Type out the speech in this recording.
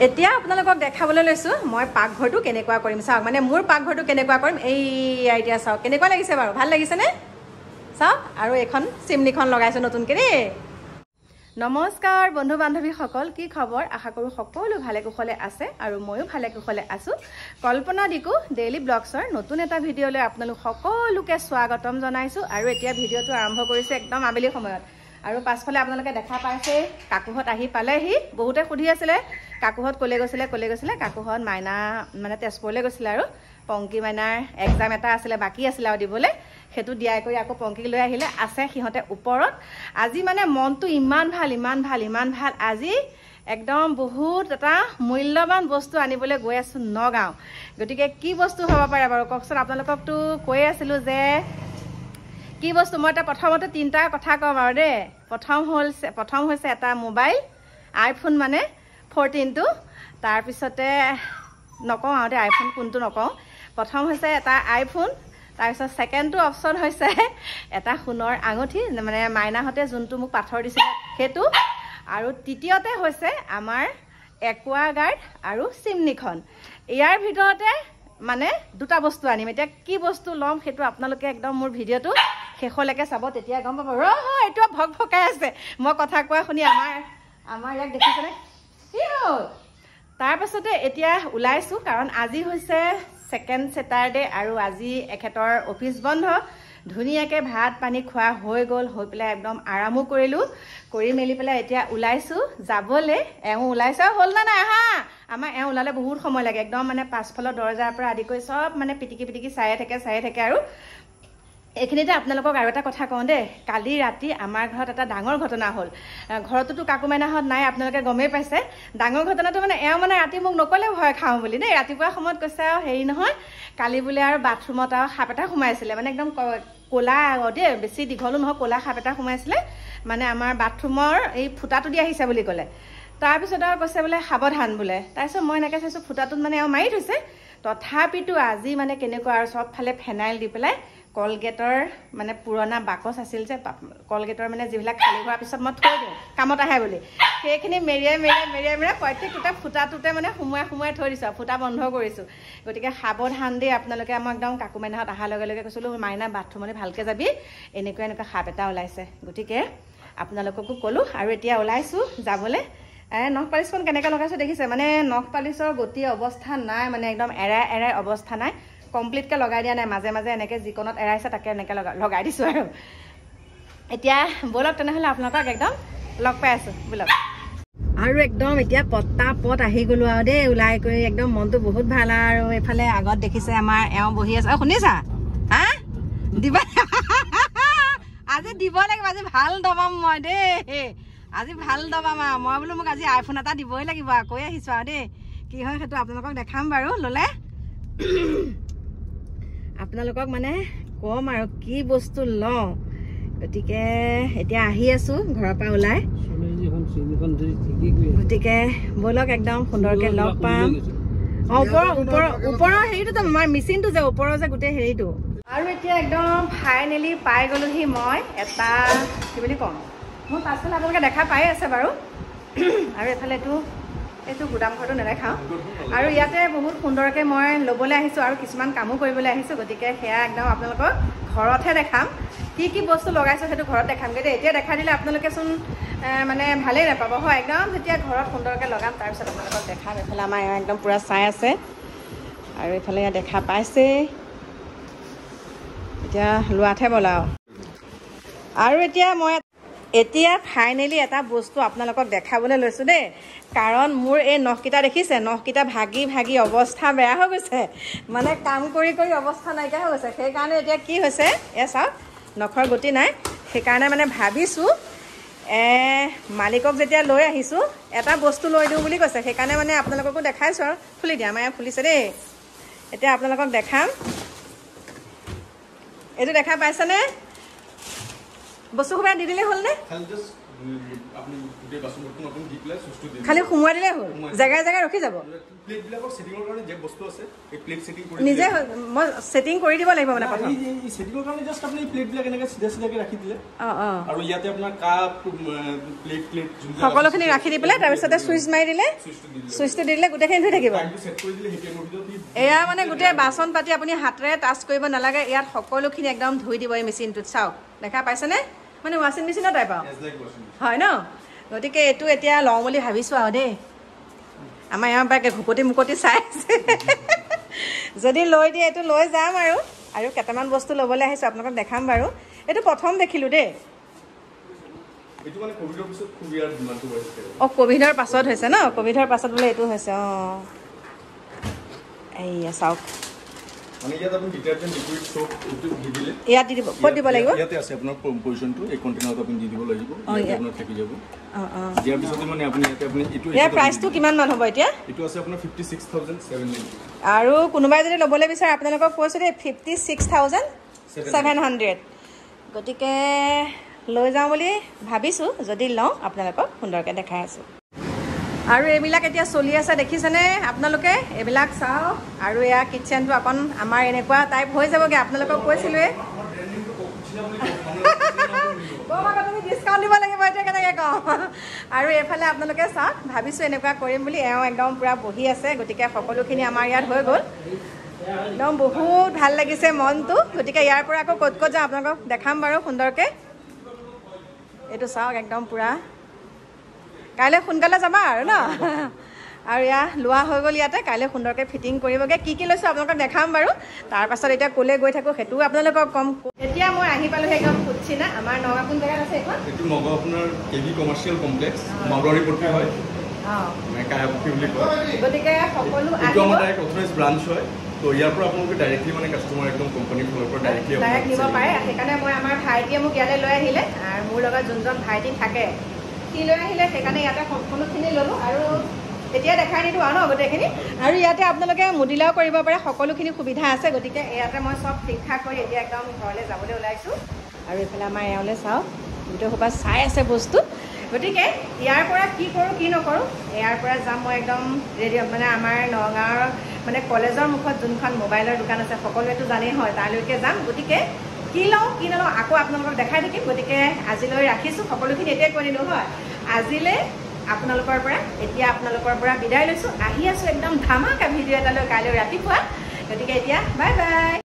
এতিয়া আপোনালোকক দেখাবলৈ লৈছো মই পাকঘৰটো কেনেকুৱা কৰিম চাওক মানে মোৰ পাকঘৰটো কেনেকুৱা কৰিম এই আইডিয়া চাওক কেনেকুৱা লাগিছে বাৰু ভাল লাগিছে নে চাওক আৰু এখন চিমনিখন লগাইছো নতুনকৈ দেই নমস্কাৰ বন্ধু বান্ধৱীসকল কি খবৰ আশা কৰোঁ সকলো ভালে কুশলে আছে আৰু ময়ো ভালে কুশলে আছো কল্পনা দিকু ডেইলি ব্লগছৰ নতুন এটা ভিডিঅ'লৈ আপোনালোক সকলোকে স্বাগতম জনাইছো আৰু এতিয়া ভিডিঅ'টো আৰম্ভ কৰিছে একদম আবেলি সময়ত আৰু পাছফালে আপোনালোকে দেখা পাইছে কাকুহত আহি পালেহি বহুতে সুধি আছিলে কাকুহত কলে গৈছিলে কাকুহত মাইনা মানে তেজপুৰলৈ গৈছিলে আৰু পংকি মাইনাৰ এক্সাম এটা আছিলে বাকি আছিলে আৰু দিবলৈ হেতু দিয়াই কৰি আকৌ পংকিক লৈ আহিলে আছে সিহঁতে ওপৰত আজি মানে মনটো ইমান ভাল আজি একদম বহুত এটা মূল্যৱান বস্তু আনিবলৈ গৈ আছো নগাঁও গতিকে কি বস্তু হ'ব পাৰে বাৰু কওকচোন আপোনালোককতো কৈ আছিলো যে কি বস্তু মই এটা প্ৰথমতে তিনটা কথা কম আৰু দেই প্ৰথম হৈছে এটা মোবাইল আইফোন মানে 14 টো তাৰ পিছতে নকওঁ আৰু দেই আইফোন কোনটো নকওঁ প্ৰথম হৈছে এটা আইফোন তাৰপিছত সেকেন্ডটো অপশন হৈছে এটা সোণৰ আঙুঠি মানে মাইনাহতে যোনটো মোক পাথৰ দিছিল সেইটো আৰু তৃতীয়তে হৈছে আমাৰ একুৱাগাৰ্ড আৰু চিমনিখন ইয়াৰ ভিতৰতে মানে দুটা বস্তু আনিম এতিয়া কি বস্তু লম সেইটো আপোনালোকে একদম মোৰ ভিডিঅ'টো শেষলৈকে চাব তেতিয়া গম পাব এইটো ভকভকাই আছে মই কথা কোৱা শুনি আমাৰ ইয়াক দেখিছেনে কি হ'ল তাৰপাছতে এতিয়া ওলাইছো কাৰণ আজি হৈছে সেকেন্ড স্যাটাৰডে আৰু আজি এখেতৰ অফিস বন্ধ ধুনীয়াকে ভাত পানী খোৱা হৈ গ'ল হৈ পেলাই একদম আৰামো কৰি মেলি পেলাই এতিয়া ওলাইছো যাবলে ওলাইছে হ'ল না নাই আহা আমাৰ ওলালে বহুত সময় লাগে একদম মানে পাছফালৰ দৰজাৰ পৰা আদি কৰি সব মানে পিটিকি চায়ে থাকে আৰু এইখিনিতে আপোনালোকক আৰু এটা কথা কওঁ দেই কালি ৰাতি আমাৰ ঘৰত এটা ডাঙৰ ঘটনা হ'ল ঘৰততো কাকু মাইনাহত নাই আপোনালোকে গমেই পাইছে ডাঙৰ ঘটনাটো মানে মানে ৰাতি মোক নকলে ভয় খাওঁ বুলি দেই ৰাতিপুৱা সময়ত কৈছে আৰু হেৰি নহয় কালি বোলে আৰু বাথৰুমত আৰু সাপ এটা সোমাইছিলে মানে একদম কোলা দেই বেছি দীঘলো নহয় কোলা সাপ এটা সোমাইছিলে মানে আমাৰ বাথৰুমৰ এই ফুটাটো দি আহিছে বুলি ক'লে তাৰপিছত আৰু কৈছে বোলে সাৱধান বোলে তাৰপিছত মই এনেকৈ চাইছোঁ ফুটাটোত মানে মাৰি থৈছে তথাপিতো আজি মানে কেনেকুৱা আৰু চবফালে ফেনাইল দি পেলাই কলগেটৰ মানে পুৰণা বাকচ আছিল যে কলগেটৰ মানে যিবিলাক খালী হোৱাৰ পিছত মই থৈ দিওঁ কামত আহে বুলি সেইখিনি মেৰিয়াই প্ৰত্যেকটা ফুটাটোতে মানে সোমোৱাই থৈ দিছোঁ ফুটা বন্ধ কৰিছোঁ গতিকে সাৱধান দেই আপোনালোকে মই একদম কাকু মাইনাহঁত অহাৰ লগে লগে কৈছিলোঁ মাইনা বাথৰুমলৈ ভালকৈ যাবি এনেকুৱা সাপ এটা ওলাইছে গতিকে আপোনালোককো ক'লোঁ আৰু এতিয়া ওলাইছোঁ যাবলৈ নখ পালিচখন কেনেকৈ লগাইছোঁ দেখিছে মানে নখ পালিচৰ গতি অৱস্থা নাই মানে একদম এৰাই অৱস্থা নাই কমপ্লিটকৈ লগাই দিয়া নাই মাজে এনেকৈ যিকণত এৰাইছে তাকে এনেকৈ লগাই দিছোঁ আৰু এতিয়া ব'লক তেনেহ'লে আপোনালোকক একদম লগ পাই আছোঁ ব'লক আৰু একদম এতিয়া পট আহি গ'লো আৰু দেই ওলাই কৰি একদম মনটো বহুত ভাল আৰু এইফালে আগত দেখিছে আমাৰ বহি আছে শুনিছা হা দিবা আজি দিব লাগিব আজি ভাল দবাম মই দেই আজি ভাল দবাম আৰু মই বোলো মোক আজি আইফোন এটা দিবই লাগিব কৈ আহিছোঁ আৰু দেই কি হয় সেইটো আপোনালোকক দেখাম বাৰু ল'লে আপোনালোকক মানে কম আৰু কি বস্তু লওঁ গতিকে এতিয়া আহি আছো ঘৰৰ পৰা ওলাই গতিকে ব'লক একদম সুন্দৰকৈ লগ পাম ওপৰৰ হেৰিটো আমাৰ মেচিনটো যে ওপৰৰ যে গোটেই হেৰিটো আৰু এতিয়া একদম ফাইনেলি পাই গ'লোহি মই এটা কি বুলি ক'ম মোৰ পাছফালে আপোনালোকে দেখা পাই আছে বাৰু আৰু এইটো গুদাম ঘৰটো নেদেখাওঁ আৰু ইয়াতে বহুত সুন্দৰকৈ মই ল'বলৈ আহিছোঁ আৰু কিছুমান কামো কৰিবলৈ আহিছোঁ গতিকে সেয়া একদম আপোনালোকক ঘৰতহে দেখাম কি বস্তু লগাইছোঁ সেইটো ঘৰত দেখামগৈ দেই এতিয়া দেখা দিলে আপোনালোকেচোন মানে ভালেই নাপাব হয় একদম যেতিয়া ঘৰত সুন্দৰকৈ লগাম তাৰপিছত আপোনালোকক দেখাম এইফালে আমাৰ একদম পূৰা চাই আছে আৰু এইফালে ইয়াত দেখা পাইছে এতিয়া লোৱাতহে বলাও আৰু এতিয়া ফাইনেলি এটা বস্তু আপোনালোকক দেখাবলৈ লৈছোঁ দেই কাৰণ মোৰ এই নখকেইটা দেখিছে নখকেইটা ভাগি অৱস্থা বেয়া হৈ গৈছে মানে কাম কৰি অৱস্থা নাইকিয়া হৈ গৈছে সেইকাৰণে এতিয়া কি হৈছে চাওক নখৰ গতি নাই সেইকাৰণে মানে ভাবিছোঁ মালিকক যেতিয়া লৈ আহিছোঁ এটা বস্তু লৈ দিওঁ বুলি কৈছে সেইকাৰণে মানে আপোনালোককো দেখাইছোঁ আৰু খুলি দিয়া আমাৰ ইয়াত খুলিছে দেই এতিয়া আপোনালোকক দেখাম এইটো দেখা পাইছেনে বস্তু সোপা দি দিলে হ'লনে আপনি গুটে বাসনবৰ্তন আপুনি দি প্লাই সুষ্টু দি খালি সুমুৱাই দিলে হ'ল জায়গায় জায়গায় ৰখি যাব প্লেট বিলাকৰ সেটিংৰ কাৰণে যে বস্তু আছে এই প্লেট সেটিং কৰি নিজে মই সেটিং কৰি দিব লাগিব মানে প্ৰথম এই সেটিংৰ কাৰণে জাস্ট আপুনি প্লেট বিলাক এনেকৈ সিধা সিধাকৈ ৰাখি দিলে আৰু ইয়াতে আপোনাৰ কাপ প্লেট সকলোখিনি ৰাখি দি পেলাই তাৰপিছতে সুইচ মাৰি দিলে সুইচটো দিলে গোটেইখিনি ধুই থাকিব সেট কৰি দিলে হেটিংৰ ভিতৰত এয়া মানে গোটেই বাচন পাতি আপুনি হাতেৰে টাচ কৰিব নালাগে ইয়াত সকলোখিনি একদম ধুই দিব এই মেচিনটোত চাওক দেখা পাইছেনে মানে ৱাশ্বিং মেচিনৰ টাইপ হয় ন গতিকে এইটো এতিয়া লওঁ বুলি ভাবিছোঁ আৰু দেই আমাৰ ইয়াৰ পৰা ঘুকতি মুকতি চাই আছে যদি লৈ দিয়ে এইটো লৈ যাম আৰু কেইটামান বস্তু ল'বলৈ আহিছোঁ আপোনালোকক দেখাম বাৰু এইটো প্ৰথম দেখিলোঁ দেই এইটো মানে কোভিডৰ পিছত খুব ইয়াৰ ডিমাণ্ডটো বাঢ়িছে কোভিডৰ পাছত হৈছে ন কোভিডৰ পাছত বোলে এইটো হৈছে এইয়া চাওক মানে ইয়াত আপুনি ডিটাৰজেন্ট লিকুইড সোপ এইটো দি দিলে ইয়াত দি দিব ক'ত দিব লাগিব ইয়াতে আছে আপোনাৰ পজিশনটো এই কন্টেইনাৰত আপুনি দি দিব লাগিব ইয়াতে আপোনাৰ থাকি যাব ইয়াৰ পিছতে মানে আপুনি ইয়াতে আপুনি এইটো ইয়াৰ প্ৰাইচটো কিমান মান হ'ব এতিয়া এইটো আছে আপোনাৰ 56790 আৰু কোনোবাই যদি ল'বলৈ বিচাৰে আপোনালোকক কৈছোঁ দেই 56700 গতিকে লৈ যাওঁ বুলি ভাবিছোঁ যদি লওঁ আপোনালোকক সুন্দৰকৈ দেখাই আছোঁ আৰু এইবিলাক এতিয়া চলি আছে দেখিছেনে আপোনালোকে এইবিলাক চাওক আৰু এয়া কিটচেনটো অকণ আমাৰ এনেকুৱা টাইপ হৈ যাবগৈ আপোনালোকক কৈছিলোঁৱে তুমি ডিছকাউণ্ট দিব লাগিব এতিয়া কেনেকৈ কওঁ আৰু এইফালে আপোনালোকে চাওক ভাবিছোঁ এনেকুৱা কৰিম বুলি এওঁ একদম পূৰা বহি আছে গতিকে সকলোখিনি আমাৰ ইয়াত হৈ গ'ল একদম বহুত ভাল লাগিছে মনটো গতিকে ইয়াৰ পৰা আকৌ ক'ত ক'ত যাওঁ আপোনালোকক দেখাম বাৰু সুন্দৰকৈ এইটো চাওক একদম পূৰা কাইলৈ সোনকালে যাবা আৰু ন আৰু এয়া লোৱা হৈ গ'ল ইয়াতে কাইলৈ সুন্দৰকৈ ফিটিং কৰিবগৈ কি লৈছোঁ আপোনালোকক দেখাম বাৰু তাৰপাছত এতিয়া ক'লৈ গৈ থাকোঁ সেইটোও আপোনালোকক কম এতিয়া মই আহি পালোঁহি একদম ফুটছিনা আমাৰ নগাঁও কোন জেগাত আছে এইখন এইটো নগাঁও আপোনাৰ কেভি কমাৰ্চিয়েল কমপ্লেক্স মাৰোৱাৰী পট্টি হয় মানে কায়াপট্টি বুলি কয় গতিকে সকলো এইটো আমাৰ ডাইৰেক্ট অথৰাইজ ব্ৰাঞ্চ হয় তো ইয়াৰ পৰা আপোনালোকে ডাইৰেক্টলি মানে কাষ্টমাৰ একদম কোম্পানীৰ ফালৰ পৰা ডাইৰেক্ট নিব পাৰে সেইকাৰণে মই আমাৰ ভাইটিয়ে মোক ইয়ালৈ লৈ আহিলে আৰু মোৰ লগত যোনজন ভাইটি থাকে সি লৈ আহিলে সেইকাৰণে ইয়াতে সম্পূৰ্ণখিনি ল'লোঁ আৰু এতিয়া দেখাই নিদিওঁ আৰু ন গোটেইখিনি আৰু ইয়াতে আপোনালোকে মুদিলাও কৰিব পাৰে সকলোখিনি সুবিধা আছে গতিকে ইয়াতে মই চব ঠিক ঠাক কৰি এতিয়া একদম ঘৰলৈ যাবলৈ ওলাইছোঁ আৰু এইফালে আমাৰ এওঁলৈ চাওক গোটেই সোপা চাই আছে বস্তু গতিকে ইয়াৰ পৰা কি কৰোঁ কি নকৰোঁ ইয়াৰ পৰা যাম মই একদম ৰেডিঅ' মানে আমাৰ নগাঁৱৰ মানে কলেজৰ মুখত যোনখন মোবাইলৰ দোকান আছে সকলোৱেতো জানেই হয় তালৈকে যাম গতিকে কি লওঁ কি নলওঁ আকৌ আপোনালোকক দেখাই থাকিম গতিকে আজিলৈ ৰাখিছোঁ সকলোখিনি এতিয়াই কৈ দিলোঁ হয় আজিলৈ আপোনালোকৰ পৰা বিদায় লৈছোঁ আহি আছোঁ একদম ধামাকা ভিডিঅ' এটালৈ কাইলৈ ৰাতিপুৱা গতিকে এতিয়া বাই বাই